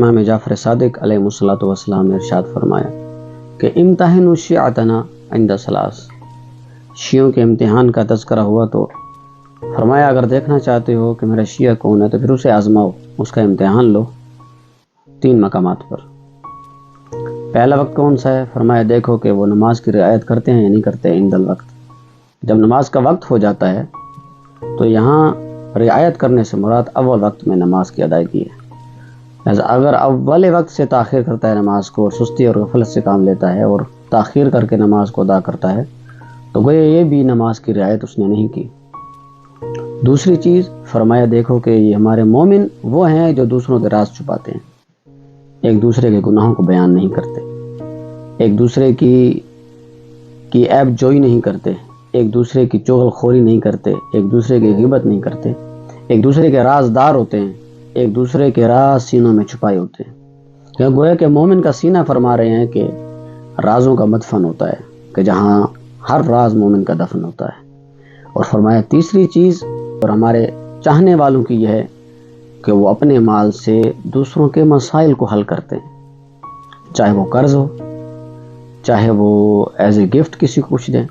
امام جعفر صادق علیہ الصلوۃ والسلام نے ارشاد فرمایا کہ امتحنوا شیعتنا عند ثلاث، شیعوں کے امتحان کا تذکرہ ہوا تو فرمایا اگر دیکھنا چاہتے ہو کہ میرا شیعہ کون ہے تو پھر اسے آزماؤ، اس کا امتحان لو 3 مقامات پر۔ پہلا وقت کون سا ہے؟ فرمایا دیکھو کہ وہ نماز کی رعایت کرتے ہیں یا نہیں کرتے عند الوقت۔ جب نماز کا وقت ہو جاتا ہے تو یہاں رعایت کرنے سے مراد اول وقت میں نماز کی ادائیگی ہے۔ لہذا اگر اول وقت سے تاخیر کرتا ہے نماز کو، اور سستی اور غفلت سے کام لیتا ہے اور تاخیر کر کے نماز کو ادا کرتا ہے تو گویا یہ بھی نماز کی رعایت اس نے نہیں کی۔ دوسری چیز فرمایا دیکھو کہ یہ ہمارے مومن وہ ہیں جو دوسروں کے راز چھپاتے ہیں، ایک دوسرے کے گناہوں کو بیان نہیں کرتے، ایک دوسرے کی عیب جوئی نہیں کرتے، ایک دوسرے کی چغل خوری نہیں کرتے، ایک دوسرے کی غیبت نہیں کرتے، ایک دوسرے کے رازدار ہوتے ہیں، ایک دوسرے کے راز سینوں میں چھپائے ہوتے ہیں۔ کہ گویا کہ مومن کا سینہ فرما رہے ہیں کہ رازوں کا مدفن ہوتا ہے، کہ جہاں ہر راز مومن کا دفن ہوتا ہے۔ اور فرمایا تیسری چیز اور ہمارے چاہنے والوں کی یہ ہے کہ وہ اپنے مال سے دوسروں کے مسائل کو حل کرتے ہیں، چاہے وہ قرض ہو، چاہے وہ ایز اے گفٹ کسی کو کچھ دیں،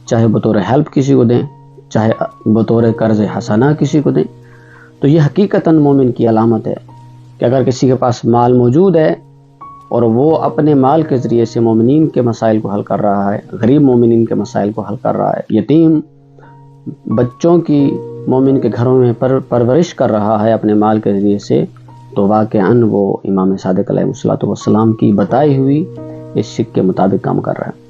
چاہے بطور ہیلپ کسی کو دیں، چاہے بطور قرض حسنہ کسی کو دیں۔ تو یہ حقیقتاً مومن کی علامت ہے کہ اگر کسی کے پاس مال موجود ہے اور وہ اپنے مال کے ذریعے سے مومنین کے مسائل کو حل کر رہا ہے، غریب مومنین کے مسائل کو حل کر رہا ہے، یتیم بچوں کی مومن کے گھروں میں پرورش کر رہا ہے اپنے مال کے ذریعے سے، تو واقعاً وہ امام صادق علیہ الصلوۃ والسلام کی بتائی ہوئی اس شک کے مطابق کام کر رہا ہے۔